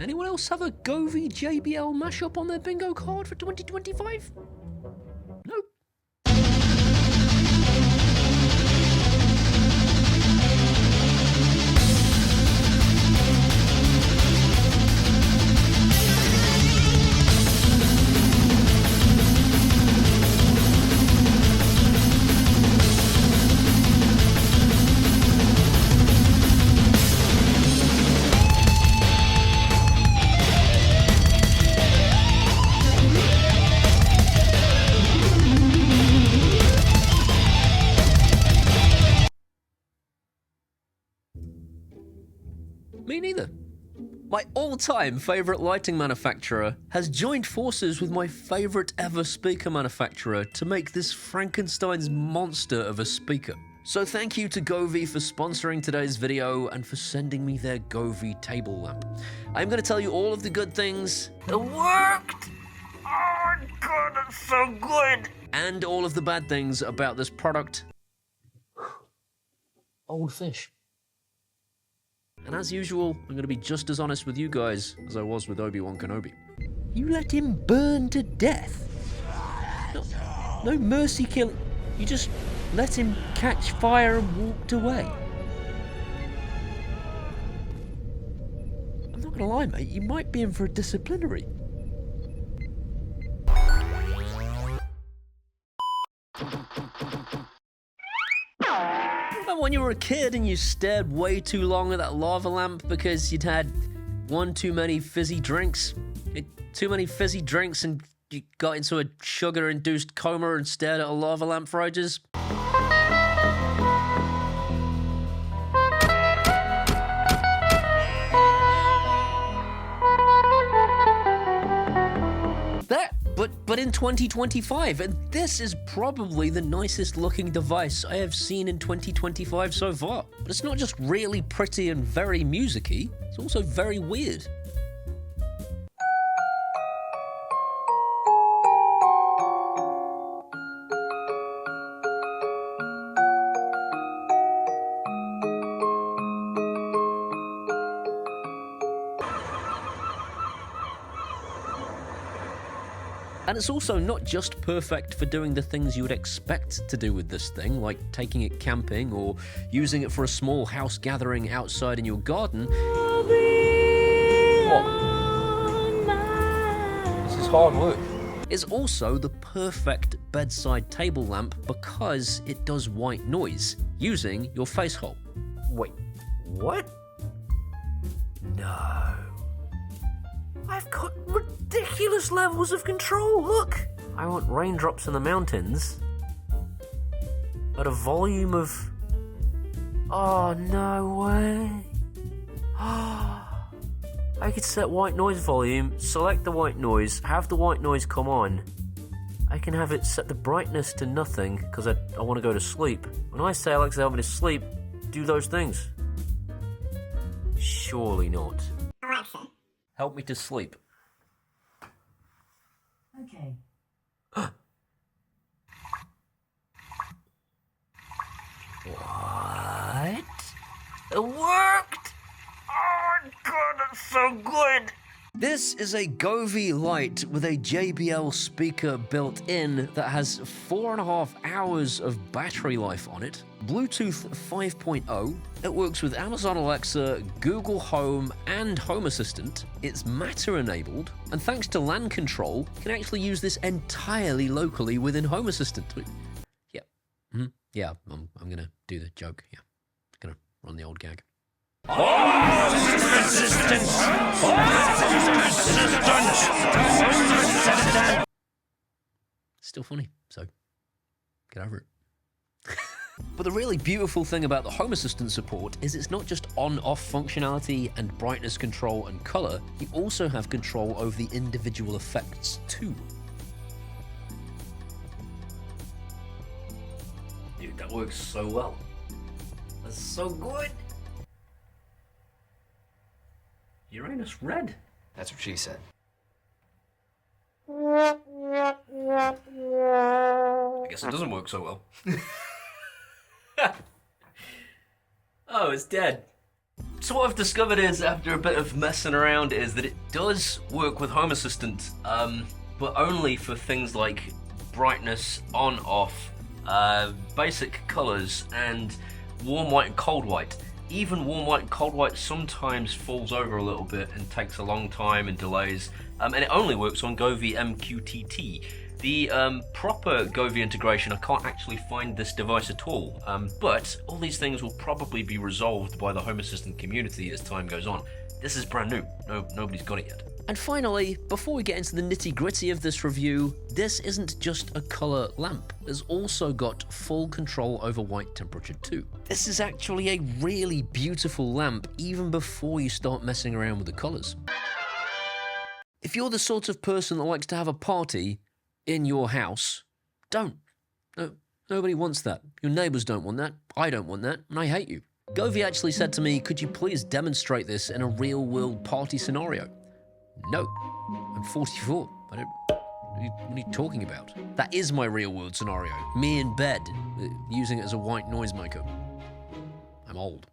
Anyone else have a Govee JBL mashup on their bingo card for 2025? Nope. Me neither. My all-time favourite lighting manufacturer has joined forces with my favourite ever speaker manufacturer to make this Frankenstein's monster of a speaker. So thank you to Govee for sponsoring today's video and for sending me their Govee table lamp. I'm going to tell you all of the good things. It worked! Oh my god, it's so good! And all of the bad things about this product. Old fish. And as usual, I'm going to be just as honest with you guys as I was with Obi-Wan Kenobi. You let him burn to death. No mercy killing. You just let him catch fire and walked away. I'm not going to lie, mate. You might be in for a disciplinary. Remember when you were a kid and you stared way too long at that lava lamp because you'd had one too many fizzy drinks? Too many fizzy drinks and you got into a sugar-induced coma and stared at a lava lamp for ages? But in 2025, and this is probably the nicest looking device I have seen in 2025 so far. But it's not just really pretty and very music-y, it's also very weird. And it's also not just perfect for doing the things you would expect to do with this thing, like taking it camping or using it for a small house gathering outside in your garden. What? This is hard work. It's also the perfect bedside table lamp because it does white noise using your face hole. Wait, what? No. I've got ridiculous levels of control, look! I want raindrops in the mountains at a volume of... Oh, no way. I could set white noise volume, select the white noise, have the white noise come on. I can have it set the brightness to nothing because I want to go to sleep. When I say Alexa, help me to sleep, do those things. Surely not. Alexa, help me to sleep. okay. What? It worked! Oh my god, it's so good! This is a Govee Lite with a JBL speaker built in that has 4.5 hours of battery life on it, Bluetooth 5.0, it works with Amazon Alexa, Google Home, and Home Assistant, it's Matter enabled, and thanks to LAN control, you can actually use this entirely locally within Home Assistant. Yeah, yeah, I'm gonna do the joke, yeah, gonna run the old gag. Home Assistant! Still funny, so get over it. But the really beautiful thing about the Home Assistant support is it's not just on-off functionality and brightness control and color, you also have control over the individual effects too. Dude, that works so well. That's so good. Uranus red. That's what she said. I guess it doesn't work so well. Oh, it's dead. So what I've discovered is, after a bit of messing around, is that it does work with Home Assistant, but only for things like brightness, on, off, basic colors, and warm white and cold white. Even warm white and cold white sometimes falls over a little bit and takes a long time and delays, and it only works on Govee MQTT. The proper Govee integration, I can't actually find this device at all, but all these things will probably be resolved by the Home Assistant community as time goes on. This is brand new, nobody's got it yet. And finally, before we get into the nitty-gritty of this review, this isn't just a colour lamp, it's also got full control over white temperature too. This is actually a really beautiful lamp even before you start messing around with the colours. If you're the sort of person that likes to have a party in your house, don't. No, nobody wants that. Your neighbours don't want that, I don't want that, and I hate you. Govee actually said to me, could you please demonstrate this in a real-world party scenario? No, I'm 44. What are you talking about? That is my real-world scenario. Me in bed, using it as a white noisemaker. I'm old.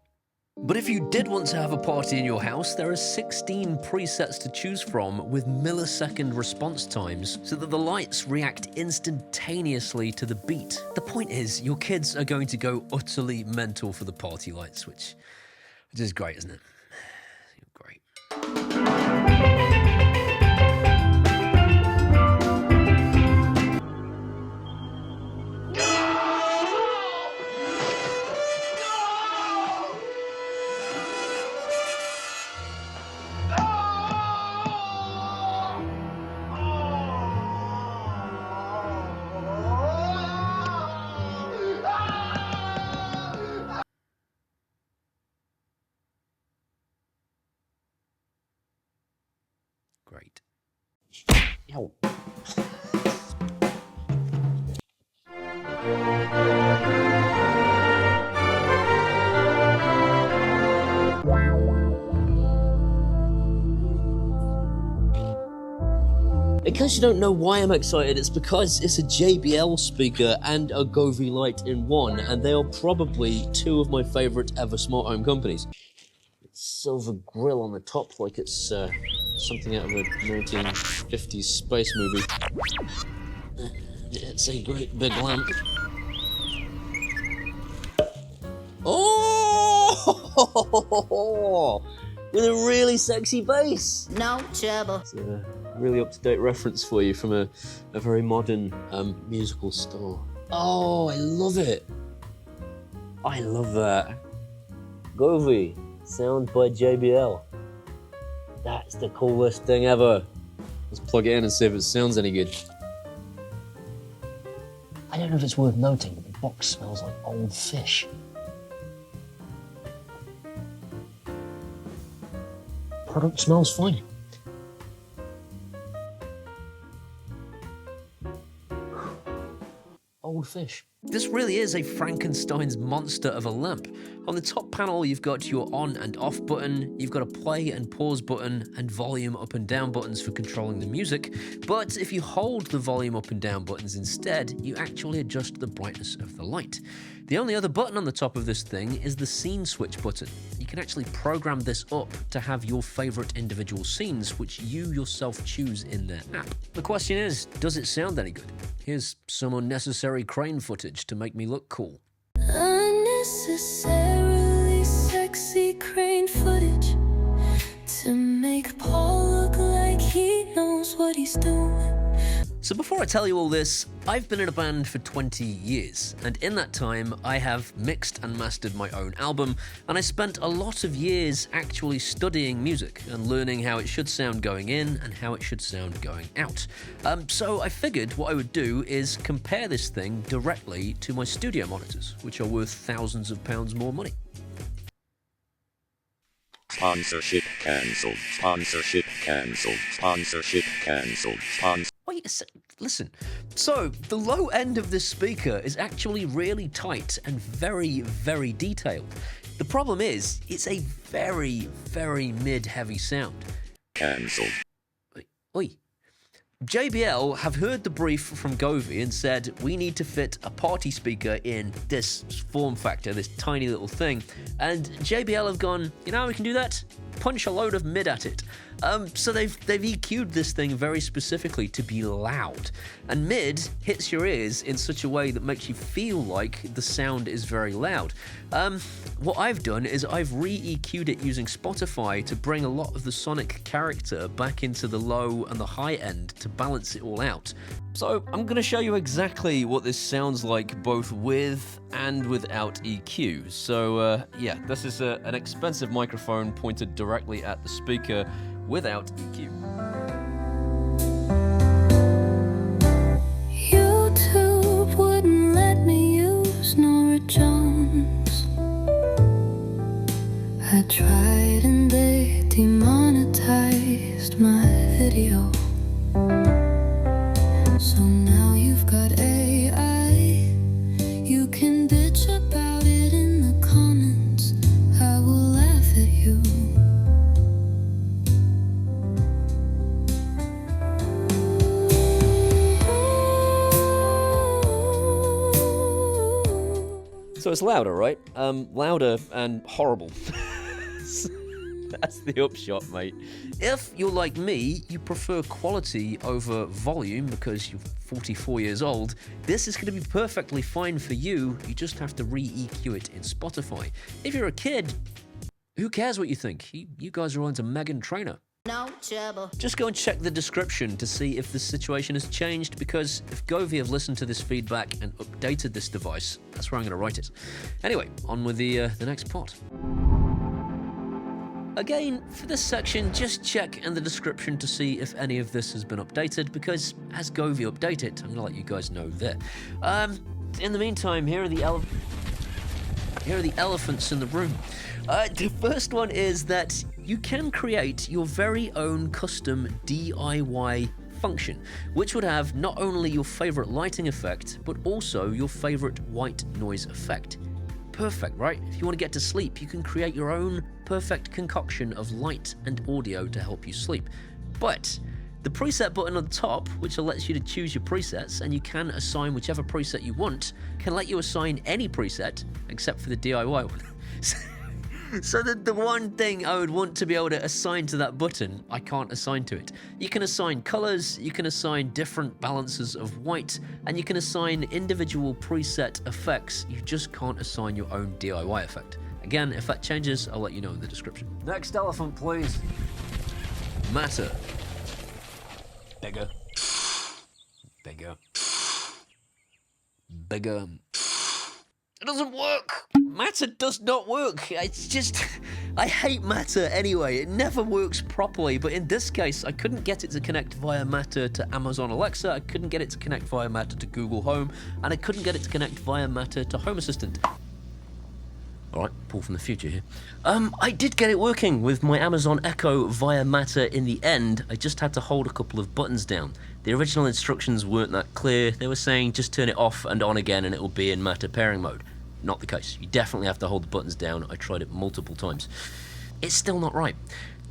But if you did want to have a party in your house, there are 16 presets to choose from with millisecond response times so that the lights react instantaneously to the beat. The point is, your kids are going to go utterly mental for the party lights, which is great, isn't it? Great. Great. Ow. In case you don't know why I'm excited, it's because it's a JBL speaker and a Govee light in one, and they are probably two of my favourite ever smart home companies. Silver grill on the top, like it's something out of a 1950s space movie. It's a great big lamp. Oh! With a really sexy bass. No trouble. It's a really up-to-date reference for you from a very modern musical store. Oh, I love it. I love that. Govee. Sound by JBL. That's the coolest thing ever. Let's plug it in and see if it sounds any good. I don't know if it's worth noting, but the box smells like old fish. Product smells fine. Old fish. This really is a Frankenstein's monster of a lamp. On the top panel, you've got your on and off button, you've got a play and pause button, and volume up and down buttons for controlling the music. But if you hold the volume up and down buttons instead, you actually adjust the brightness of the light. The only other button on the top of this thing is the scene switch button. You can actually program this up to have your favorite individual scenes, which you yourself choose in their app. The question is, does it sound any good? Here's some unnecessary crane footage to make me look cool. Unnecessarily sexy crane footage to make Paul look like he knows what he's doing. So before I tell you all this, I've been in a band for 20 years, and in that time I have mixed and mastered my own album, and I spent a lot of years actually studying music and learning how it should sound going in and how it should sound going out. So I figured what I would do is compare this thing directly to my studio monitors, which are worth thousands of pounds more money. Sponsorship cancelled. Sponsorship cancelled. Sponsorship cancelled. Wait a sec, listen. So, the low end of this speaker is actually really tight and very, very detailed. The problem is, it's a very, very mid-heavy sound. Cancelled. Oi. JBL have heard the brief from Govee and said, we need to fit a party speaker in this form factor, this tiny little thing. And JBL have gone, you know how we can do that? Punch a load of mid at it. So they've EQ'd this thing very specifically to be loud. And mid hits your ears in such a way that makes you feel like the sound is very loud. What I've done is I've re-EQ'd it using Spotify to bring a lot of the sonic character back into the low and the high end to balance it all out. So I'm going to show you exactly what this sounds like both with and without EQ. So yeah, this is an expensive microphone pointed directly at the speaker without EQ. YouTube wouldn't let me use Nora Jones. I tried and they demonetized my video. So now you've got AI. You can bitch about it in the comments. I will laugh at you. So it's louder, right? Louder and horrible. That's the upshot, mate. If you're like me, you prefer quality over volume because you're 44 years old, this is going to be perfectly fine for you. You just have to re-EQ it in Spotify. If you're a kid, who cares what you think? You guys are on to Meghan Trainor. No trouble. Just go and check the description to see if the situation has changed, because if Govee have listened to this feedback and updated this device, that's where I'm going to write it. Anyway, on with the next pot. Again, for this section, just check in the description to see if any of this has been updated, because as Govee update it, I'm going to let you guys know there. In the meantime, here are the elephants in the room. The first one is that you can create your very own custom DIY function, which would have not only your favorite lighting effect, but also your favorite white noise effect. Perfect, right? If you want to get to sleep, you can create your own perfect concoction of light and audio to help you sleep. But the preset button on the top, which lets you to choose your presets, and you can assign whichever preset you want, can let you assign any preset except for the DIY one. So the one thing I would want to be able to assign to that button, I can't assign to it. You can assign colors, you can assign different balances of white, and you can assign individual preset effects. You just can't assign your own DIY effect. Again, if that changes, I'll let you know in the description. Next elephant, please. Matter. Bigger. Bigger. Bigger. It doesn't work! Matter does not work. It's just, I hate Matter anyway. It never works properly, but in this case, I couldn't get it to connect via Matter to Amazon Alexa, I couldn't get it to connect via Matter to Google Home, and I couldn't get it to connect via Matter to Home Assistant. Alright, Paul from the future here. I did get it working with my Amazon Echo via Matter in the end. I just had to hold a couple of buttons down. The original instructions weren't that clear. They were saying just turn it off and on again and it will be in Matter pairing mode. Not the case. You definitely have to hold the buttons down. I tried it multiple times. It's still not right.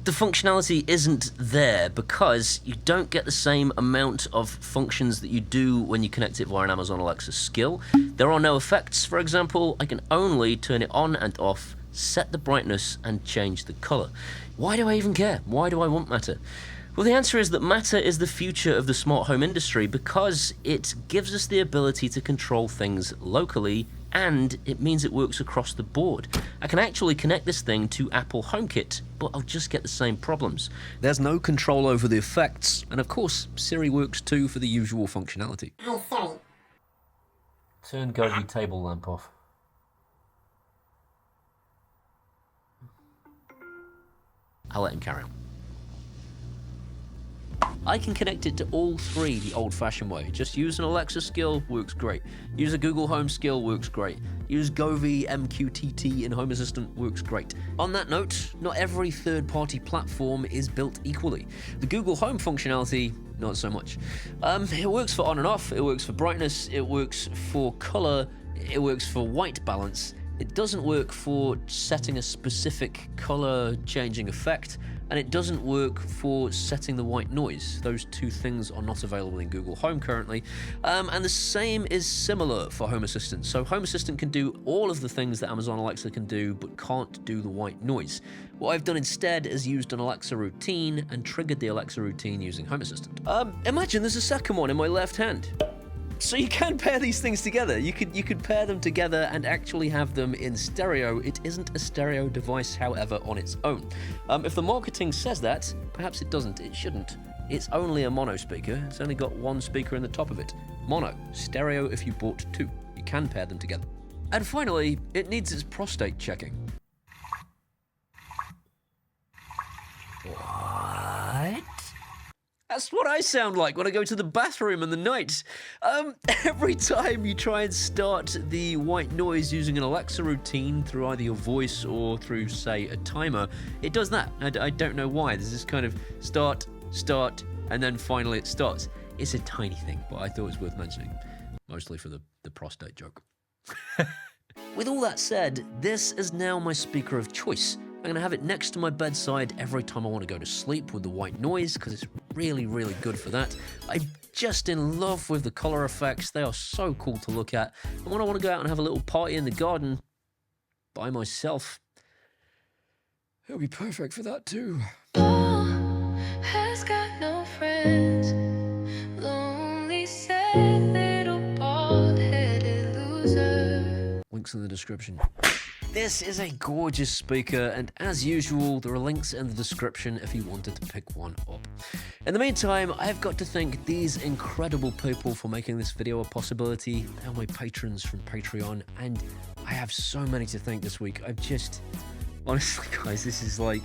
The functionality isn't there because you don't get the same amount of functions that you do when you connect it via an Amazon Alexa skill. There are no effects, for example. I can only turn it on and off, set the brightness, and change the color. Why do I even care? Why do I want Matter? Well, the answer is that Matter is the future of the smart home industry because it gives us the ability to control things locally, and it means it works across the board. I can actually connect this thing to Apple HomeKit, but I'll just get the same problems. There's no control over the effects, and of course, Siri works too for the usual functionality. Hey Siri. Turn Govee table lamp off. I'll let him carry on. I can connect it to all three the old-fashioned way. Just use an Alexa skill, works great. Use a Google Home skill, works great. Use Govee MQTT in Home Assistant, works great. On that note, not every third-party platform is built equally. The Google Home functionality, not so much. It works for on and off, it works for brightness, it works for color, it works for white balance. It doesn't work for setting a specific color changing effect. and it doesn't work for setting the white noise. Those two things are not available in Google Home currently, and the same is similar for Home Assistant. So Home Assistant can do all of the things that Amazon Alexa can do, but can't do the white noise. What I've done instead is used an Alexa routine and triggered the Alexa routine using Home Assistant. Imagine there's a second one in my left hand. So you can pair these things together. You could pair them together and actually have them in stereo. It isn't a stereo device, however, on its own. If the marketing says that, perhaps it doesn't. It shouldn't. It's only a mono speaker. It's only got one speaker in the top of it. Mono. Stereo if you bought two. You can pair them together. And finally, it needs its prostate checking. What? That's what I sound like when I go to the bathroom in the night. Every time you try and start the white noise using an Alexa routine through either your voice or through, say, a timer, it does that. I don't know why. There's this kind of start, and then finally it starts. It's a tiny thing, but I thought it was worth mentioning, mostly for the prostate joke. With all that said, this is now my speaker of choice. I'm going to have it next to my bedside every time I want to go to sleep with the white noise, because it's really, really good for that. I'm just in love with the color effects. They are so cool to look at. And when I want to go out and have a little party in the garden by myself, it'll be perfect for that too. Paul has got no friends. Lonely, sad little bald-headed loser. Links in the description. This is a gorgeous speaker, and as usual, there are links in the description if you wanted to pick one up. In the meantime, I've got to thank these incredible people for making this video a possibility. They're my patrons from Patreon, and I have so many to thank this week. Honestly, guys, this is like...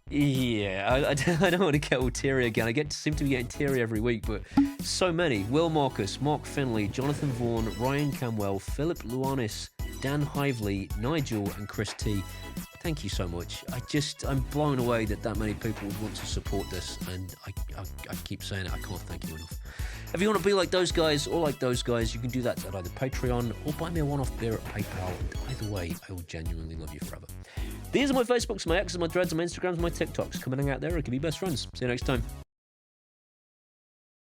Yeah, I don't want to get all teary again. Seem to be getting teary every week, but so many. Will Marcus, Mark Finley, Jonathan Vaughan, Ryan Camwell, Philip Luanis, Dan Hively, Nigel, and Chris T. Thank you so much. I'm blown away that many people would want to support this, and I keep saying it, I can't thank you enough. If you want to be like those guys or like those guys, you can do that at either Patreon or buy me a one-off beer at PayPal. Either way, I will genuinely love you forever. These are my Facebooks, my X's, my Threads, my Instagrams, my TikToks. Come and hang out there and can be best friends. See you next time.